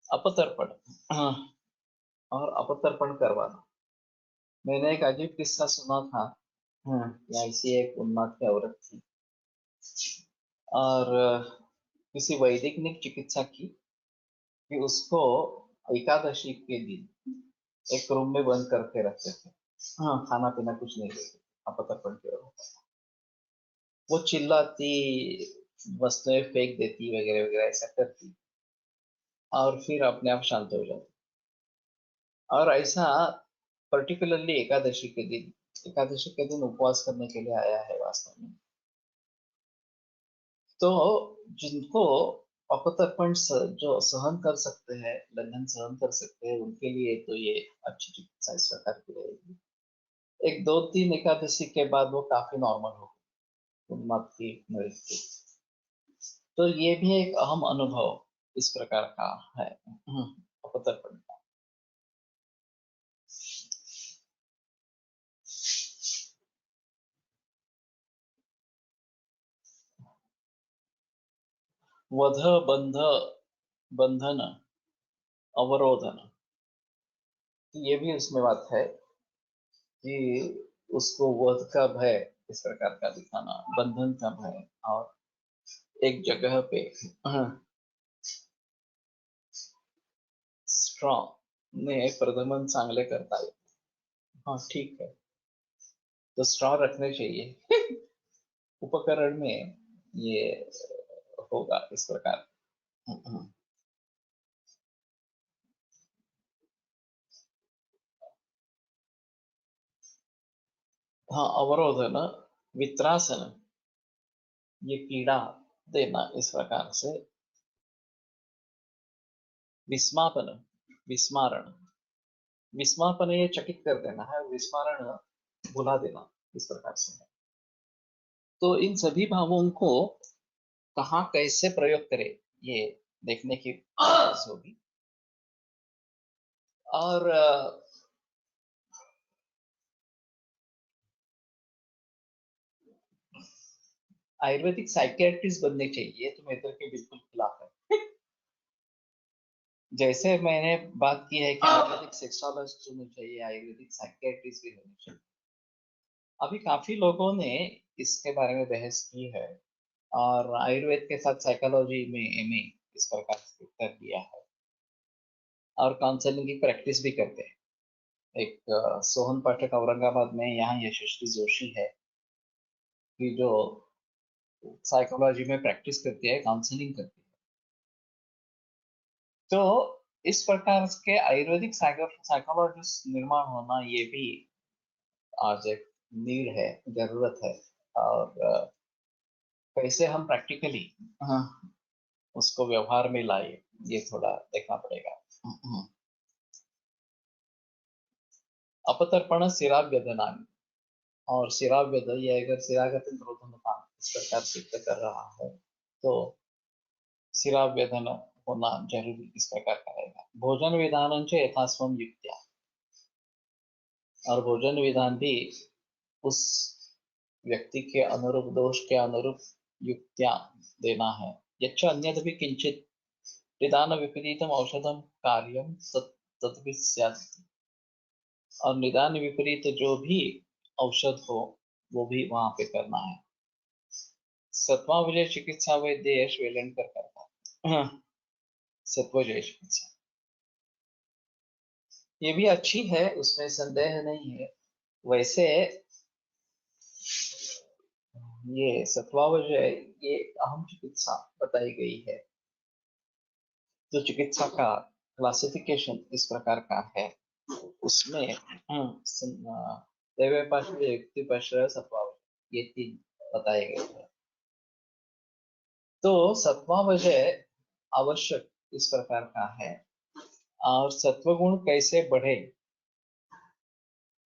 Speaker 2: अपतर्पण, हाँ, और अपतर्पण करवाना। मैंने एक अजीब किस्सा सुना था। कि ऐसी एक उन्माद की औरत थी और किसी वैदिक ने चिकित्सा की कि उसको एकादशी के दिन एक रूम में बंद करके रखते थे। हाँ, खाना पीना कुछ नहीं देते, अपतर्पण के वक्त वो चिल्लाती, वस्तुएं फेंक देती वगैरह वगैरह ऐसा करती और फिर अपने आप शांत हो जाती। और ऐसा पर्टिकुलरली एकादशी के दिन उपवास करने के लिए आया है वास्तव में। तो जिनको अपतर्पण जो सहन कर सकते हैं, लंघन सहन कर सकते हैं, उनके लिए तो ये अच्छी चिकित्सा इस प्रकार की रहेगी। एक दो तीन एकादशी के बाद वो काफी नॉर्मल हो गई उन्माद की मृत्यु। तो ये भी एक अहम अनुभव इस प्रकार का है अपतर्पण का। वध, बंधन, अवरोधन, ये भी उसमें बात है कि उसको वध का भय इस प्रकार का दिखाना, बंधन का भय, और एक जगह पे स्ट्रॉ ने प्रदमन चांगले करता है। हाँ ठीक है, तो स्ट्रॉ रखने चाहिए उपकरण में, ये होगा इस प्रकार। हाँ, अवरोधन, वित्रासन, ये पीड़ा देना इस प्रकार से। विस्मापन, विस्मारण, विस्मापन ये चकित कर देना है, विस्मारण भुला देना इस प्रकार से है। तो इन सभी भावों को कहाँ कैसे प्रयोग करें, ये देखने की कोशिश होगी। और आयुर्वेदिक साइकियाट्रिस्ट बनने चाहिए, तो मेरे तरफ के बिल्कुल खिलाफ है। जैसे मैंने बात की है कि आयुर्वेदिक सेक्सोलॉजिस्ट होने चाहिए, आयुर्वेदिक साइकियाट्रिस्ट भी होने चाहिए। अभी काफी लोगों ने इसके बारे में बहस की है और आयुर्वेद के साथ साइकोलॉजी में एमए इस प्रकार से कर दिया है और काउंसलिंग की प्रैक्टिस भी करते हैं। एक सोहन पाठक औरंगाबाद में, यहाँ यशस्वी जोशी है कि जो साइकोलॉजी में प्रैक्टिस करती है, काउंसलिंग करती है। तो इस प्रकार के आयुर्वेदिक साइकोलॉजिस्ट निर्माण होना, ये भी आज एक नीड है, जरूरत है। और कैसे हम प्रैक्टिकली उसको व्यवहार में लाए, ये थोड़ा देखना पड़ेगा। अपतर्पण शिराव्यधना, और शिराव्यध, ये अगर शिरागत रोधनता इस प्रकार सिद्ध कर रहा है तो शिराव्यधन होना जरूरी इस प्रकार का रहेगा। भोजन विधान यथास्वम युक्त्या, और भोजन विधान भी उस व्यक्ति के अनुरूप, दोष के अनुरूप युक्तियां देना है। यच्च अन्यदपि किंचित निदान विपरीतम औषधम कार्यम तद्विद स्यात्, और निदान विपरीत जो भी औषध हो वो भी वहां पे करना है। सत्वावजय चिकित्सा वैद्य यश वेलणकर करता है। सत्वजय चिकित्सा ये भी अच्छी है, उसमें संदेह नहीं है। वैसे ये सत्वावजय, ये अहम चिकित्सा बताई गई है। जो चिकित्सा का क्लासिफिकेशन इस प्रकार का है, उसमें दैवे पाश्रय युक्ति पाश्रय सत्वावशय, ये 3 बताए गए थे। तो सत्वावशय आवश्यक इस प्रकार का है, और सत्वगुण कैसे बढ़े,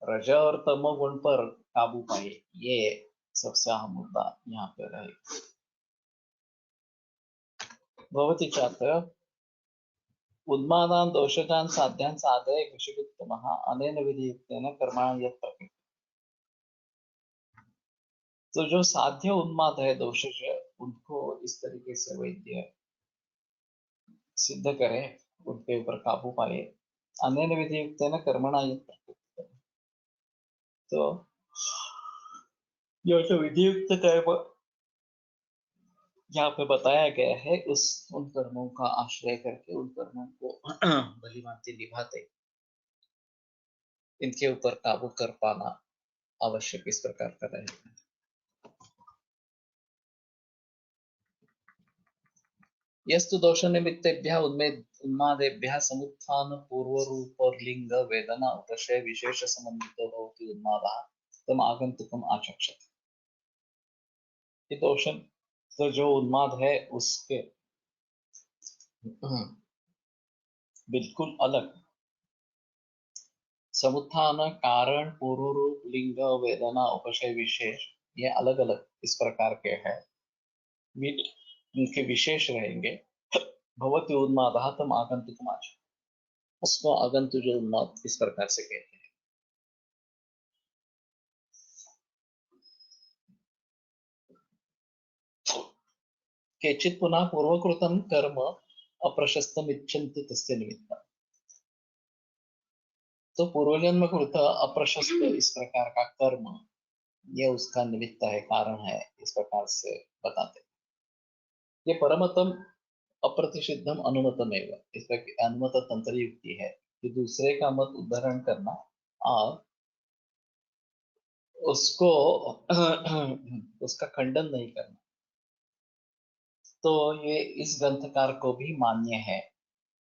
Speaker 2: रज और तमोगुण पर काबू पाए, ये सबसे अहम मुद्दा यहाँ पे रहेगा। भवती छात्र उन्मादान दोषजान साध्यान साधय विषयुक्तमः अनेन विधियुक्तेन कर्माणि यत् प्रकृति। तो जो साध्य उन्माद है, दोषज, उनको इस तरीके से वैद्य सिद्ध करे, उनके ऊपर काबू पाए, अनेन विधियुक्तेन कर्मणा यत् प्रकृति। तो ये जो विधियुक्त कर्म यहाँ पे बताया गया है, उन कर्मों का आश्रय करके उन कर्मों को भली भांति निभाते इनके ऊपर काबू कर पाना आवश्यक इस प्रकार का रहेगा। यस्तु दोष निमित्तेभ्यः उन्मादेभ्यः समुत्थान पूर्व रूप और लिंग वेदना उपशय विशेष संबंधितो भवति उन्मादः तम आगंतुकम आचक्षते। ये दोष, तो जो उन्माद है उसके बिल्कुल अलग समुत्थान, कारण, पूर्व रूप, लिंग, वेदना, उपशय, विशेष, ये अलग अलग इस प्रकार के हैं, उनके विशेष रहेंगे। भवति उन्मादः तम आगंतुकम आचक्षते, उसको आगंतु जो उन्माद इस प्रकार से कहते हैं। केचित् पुनः पूर्वकृतं कर्म अप्रशस्तम इच्छन्ति तस्य निमित्तम्। तो पूर्वजन्म कृत अप्रशस्त इस प्रकार का कर्म, ये उसका निमित्त है, कारण है, इस प्रकार से बताते हैं। ये परमतम अप्रतिषिद्धम अनुमतम एवं, इस पर अनुमत तंत्र युक्ति है कि दूसरे का मत उद्धरण करना और उसको उसका खंडन नहीं करना, तो ये इस ग्रंथकार को भी मान्य है।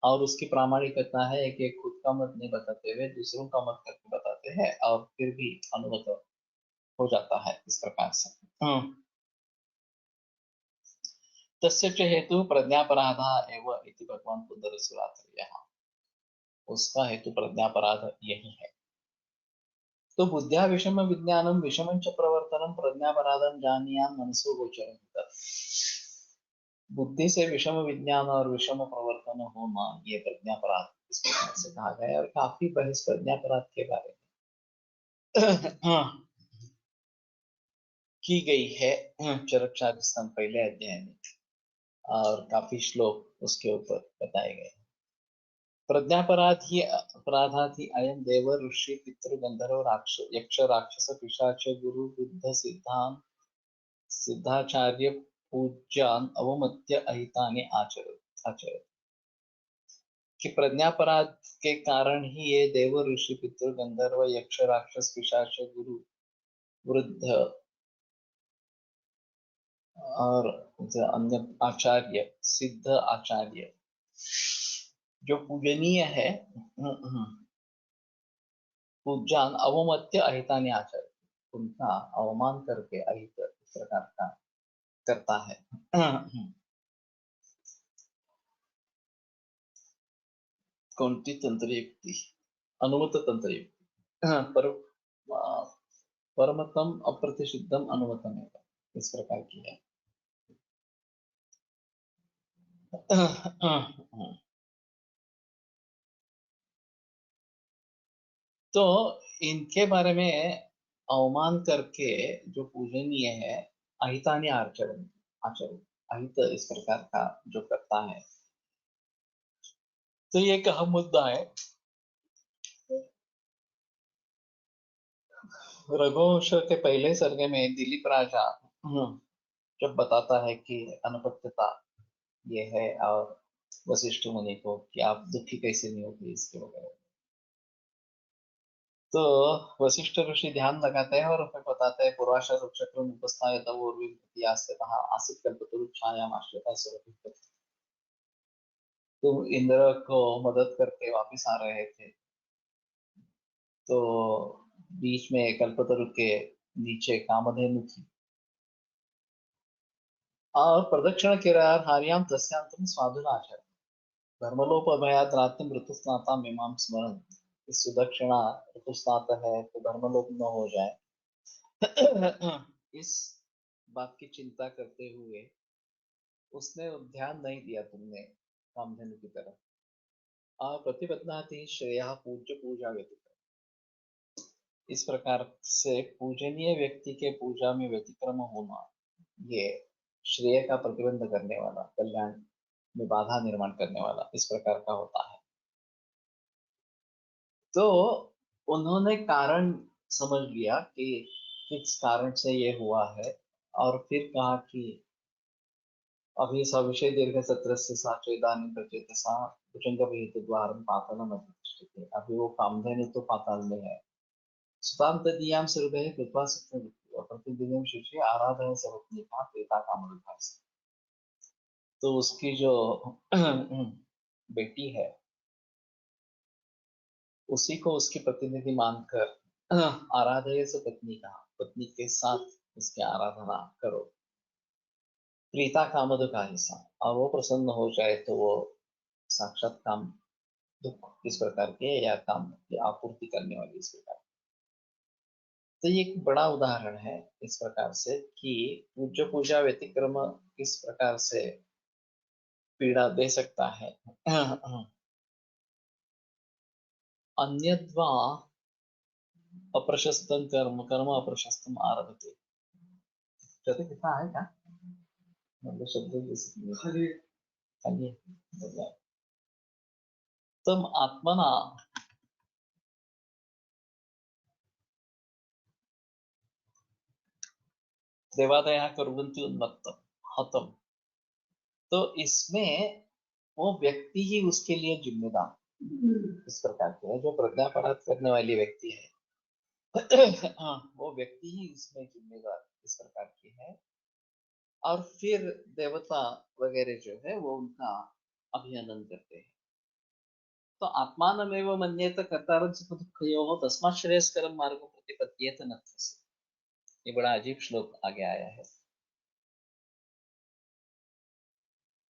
Speaker 2: और उसकी प्रामाणिकता है कि खुद का मत नहीं बताते हुए दूसरों का मत करके बताते हैं, और फिर भी अनुमत हो जाता है इस प्रकार से। तस्य च हेतु प्रज्ञापराधः एव इति भगवान पुनरुसुरात्रयः, उसका हेतु प्रज्ञापराध यही है। तो बुद्ध्या विषम विज्ञानम विषमं च प्रवर्तनम प्रज्ञापराधम जानीयान मनसो गोचरं तत्। बुद्धि से विषम विज्ञान और विषम प्रवर्तन होना, ये प्रज्ञापराध इस प्रकार से कहा गया है। और काफी बहस प्रज्ञापराध के बारे में की गई है चरक स्थान पहले अध्याय में, और काफी श्लोक उसके ऊपर बताए गए। प्रज्ञापराधी अपराधाति अयम देव ऋषि पितृ गंधर्व राक्षस यक्ष राक्षस पिशाच गुरु बुद्ध सिद्धांत सिद्धाचार्य पूज्यान अवमत्य अहितानि आचरत। कि प्रज्ञापराध के कारण ही ये देव ऋषि पितृ गंधर्व यक्ष राक्षस पिशाच गुरु वृद्ध और अन्य आचार्य सिद्ध आचार्य जो पूजनीय है, पूज्यान अवमत्य अहितानि आचार्य, उनका अवमान करके अहित इस प्रकार का करता है। कोणती तंत्र युक्ति? अनुमत तंत्र युक्ति। परमतम अप्रतिषिद्धम अनुमतम है, इस प्रकार की है। तो इनके बारे में अवमान करके जो पूजनीय है, अहितानि आचरण आचरण, अहित इस प्रकार का जो करता है, तो ये एक अहम मुद्दा है। रघुवंश के पहले सर्ग में दिलीप राजा जब बताता है कि अनपत्यता ये है, और वशिष्ठ मुनि को कि आप दुखी कैसे नहीं होते इसके वगैरह, तो वशिष्ठ ऋषि ध्यान लगाते हैं और हमें बताते हैं पूर्वाशा वृक्षक्रम उपस्थाय तव उर्विमत्यास्यतः आसीत् कल्पतरुच्छायाम् आश्रिता सुरभिः। तुम इंद्र को मदद करके वापिस आ रहे थे, तो बीच में कल्पतरु के नीचे कामधेनु थी। और प्रदक्षिण किराहार्यां तस्यांतम स्वाधुना आचरण धर्मलोप अभयात ऋतुस्नाता मीमां स्मरण। इस सुदक्षिणा ऋतुस्नात है तो धर्मलोप न हो जाए इस बात की चिंता करते हुए उसने ध्यान नहीं दिया तुमने कामधेनु की तरफ। प्रतिबद्धनाति श्रेया पूज्य पूजा व्यतीत। इस प्रकार से पूजनीय व्यक्ति के पूजा में व्यतिक्रम होना ये श्रेय का प्रतिबंध करने वाला, कल्याण में बाधा निर्माण करने वाला इस प्रकार का होता है। तो उन्होंने कारण समझ लिया कि किस कारण से ये हुआ है और फिर कहा कि अभी सविषय दीर्घ सत्रस्य साचो इदानीं प्रचेतसा भुजंग विहित द्वारम पातालम अधितिष्ठति। अभी वो कामधेनु तो पाताल में है। सुतां तदीयां सर्वैः कृत्वा सत्यं प्रतिदिनं शुचि आराधय सर्वज्ञा प्रेता कामरूपास। तो उसकी जो बेटी है उसी को उसकी प्रतिनिधि मानकर आराधय से पत्नी कहा, पत्नी के साथ इसकी आराधना करो। प्रीता कामद का हिस्सा, और वो प्रसन्न हो जाए तो वो साक्षात काम दुख इस प्रकार के या काम की आपूर्ति करने वाली इस प्रकार। तो ये एक बड़ा उदाहरण है इस प्रकार से कि पूज्य पूजा व्यतिक्रम किस प्रकार से पीड़ा दे सकता है। अन्यद्वा अप्रशस्तम कर्म कर्म अप्रशस्तम आरभते। कहते कितना है क्या मतलब शब्द तम आत्मना देवादया कुर्वन्ति उन्मत्तम हतम। तो इसमें वो व्यक्ति ही उसके लिए जिम्मेदार इस प्रकार के है, जो प्रज्ञापराध करने वाली व्यक्ति है हाँ, वो व्यक्ति ही इसमें जिम्मेदार इस प्रकार की है। और फिर देवता वगैरह जो है वो उनका अभिनंदन करते हैं। तो आत्मानमेव मन्येत कर्तारं सुख दुःखयोः तस्मात् श्रेयस्करं मार्गं प्रतिपद्येत नत्थस्य। ये बड़ा अजीब श्लोक आगे आया है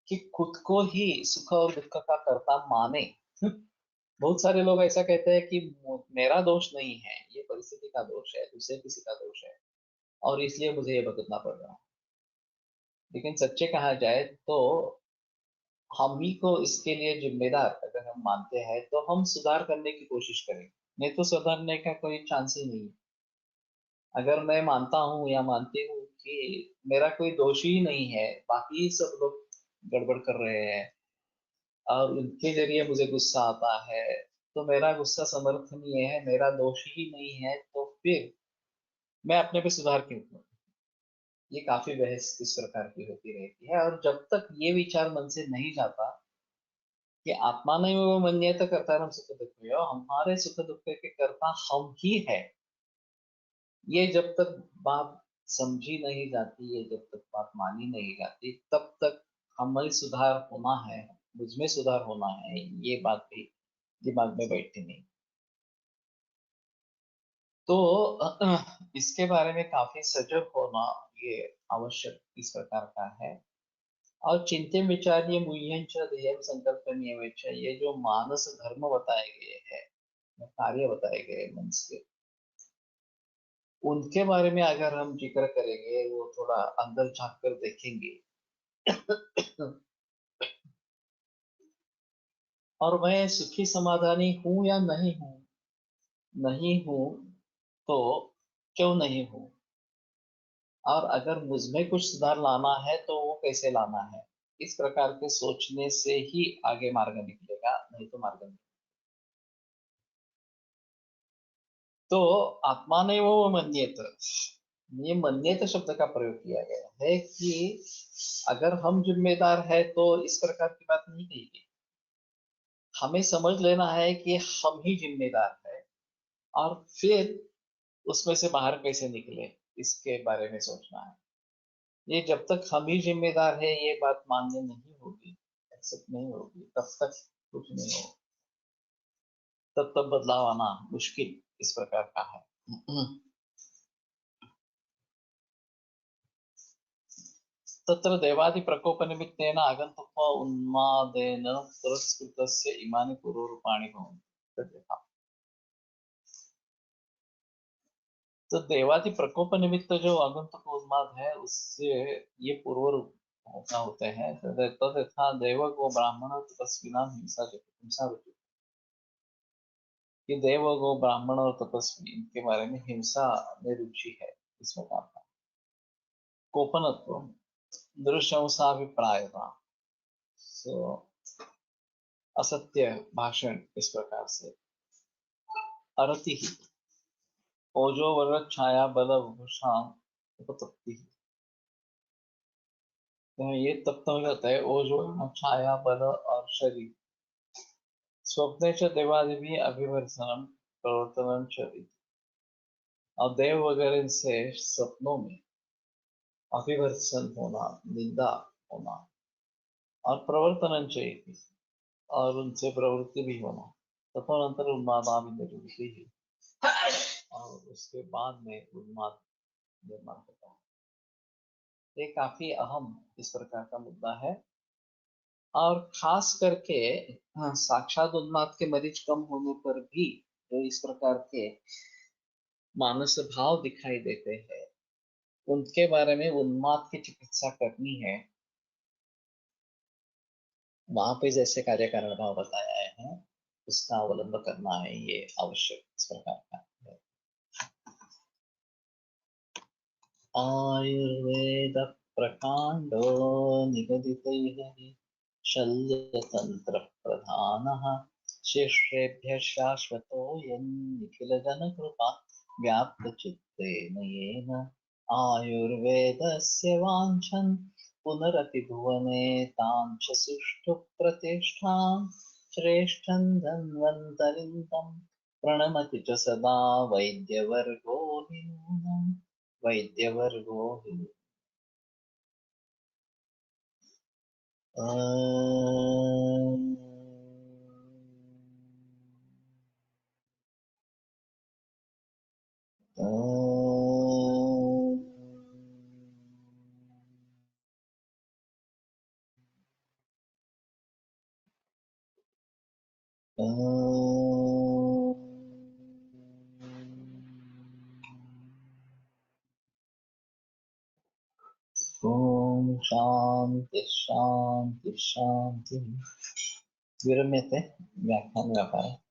Speaker 2: कि खुद को ही सुख और दुख का कर्ता माने। बहुत सारे लोग ऐसा कहते हैं कि मेरा दोष नहीं है, ये परिस्थिति का दोष है, दूसरे किसी का दोष है और इसलिए मुझे ये भुगतना पड़ रहा है। लेकिन सच्चे कहा जाए तो हम ही को इसके लिए जिम्मेदार अगर हम मानते हैं तो हम सुधार करने की कोशिश करें, नहीं तो सुधारने का कोई चांस ही नहीं। अगर मैं मानता हूँ या मानती हूँ कि मेरा कोई दोष ही नहीं है, बाकी सब लोग गड़बड़ कर रहे हैं और उनके जरिए मुझे गुस्सा आता है, तो मेरा गुस्सा समर्थनीय है, मेरा दोष ही नहीं है, तो फिर मैं अपने पे सुधार क्यों करूं? ये काफी बहस इस प्रकार की होती रहती है। और जब तक ये विचार मन से नहीं जाता कि आत्मा नहीं वो मन्यत करता हम सुख दुख, हमारे सुख दुख के कर्ता हम ही है, ये जब तक बात समझी नहीं जाती, ये जब तक बात मानी नहीं जाती, तब तक हमें सुधार होना है, मुझ में सुधार होना है, ये बात भी दिमाग में बैठती नहीं। तो इसके बारे में काफी सजग होना ये आवश्यक इस प्रकार का है। और चिंतन विचार्य मुह्यंच ध्येय संकल्पनीय ये जो मानस धर्म बताए गए हैं, कार्य बताए गए मन से, उनके बारे में अगर हम जिक्र करेंगे, वो थोड़ा अंदर झांक कर देखेंगे और मैं सुखी समाधानी हूं या नहीं हूं, नहीं हूं तो क्यों नहीं हूं, और अगर मुझ में कुछ सुधार लाना है तो वो कैसे लाना है, इस प्रकार के सोचने से ही आगे मार्ग निकलेगा, नहीं तो मार्ग नहीं। तो आत्मा ने वो मन्येत, ये मन्येत शब्द का प्रयोग किया गया है कि अगर हम जिम्मेदार है तो इस प्रकार की बात नहीं कही गई। हमें समझ लेना है कि हम ही जिम्मेदार है और फिर उसमें से बाहर कैसे निकले इसके बारे में सोचना है। ये जब तक हम ही जिम्मेदार है ये बात मान्य नहीं होगी, एक्सेप्ट नहीं होगी, तब तक कुछ नहीं होगा, तब तक बदलाव आना मुश्किल इस प्रकार का है। तत्र देवादिप्रकोपनिमित्तेन आगन्तुक उन्मादेन पुरस्कृतस्य इमानि पूर्वरूपाणि भवन्ति तद्यथा। तो देवादि प्रकोप निमित्त जो आगंतुक उन्माद है उससे ये पूर्व रूप होते हैं। तथा देव गो ब्राह्मण तपस्विना हिंसा रुचि। कि देव गो ब्राह्मण और तपस्वी इनके बारे में हिंसा में रुचि है इस प्रकार का। कोपनत्व दृश्यंसाभिप्रायता, सो असत्य भाषण इस प्रकार से। अरति ओजो वर छाया बल विभूषा उपतप्ति, तो ये तब तो हो जाता है ओजो छाया बल और शरीर। स्वप्ने च देवादिभिः अभिवर्षणम प्रवर्तनम च, और देव वगैरह से सपनों में अभिवर्षण होना, निंदा होना, और प्रवर्तन चाहिए और उनसे प्रवृत्ति भी होना। तदनंतर उन्मादादि निवृत्ति ही, और उसके बाद में उन्माद निर्माण होता है। ये काफी अहम इस प्रकार का मुद्दा है। और खास करके साक्षात उन्माद के मरीज कम होने पर भी जो इस प्रकार के मानस भाव दिखाई देते हैं उनके बारे में उन्माद की चिकित्सा करनी है। वहां पे जैसे कार्य कारण भाव बताया है उसका अवलंब करना है, ये आवश्यक इस प्रकार का है। आयुर्वेद प्रकांडो निगदितैः शल्यतंत्र प्रधानः शिष्येभ्यः शाश्वतोऽयं निखिलजनकृपा व्याप्तचित्तेन येन आयुर्वेदस्य वाञ्छन् पुनरपि भुवने तां च सुष्ठु प्रतिष्ठां श्रेष्ठं धन्वन्तरिं तं प्रणमति च सदा वैद्यवर्गो हि नूनम् वैद्यवर्गो हि ओम शांति शांति शांति। विरम्यते व्याख्यान व्यापार।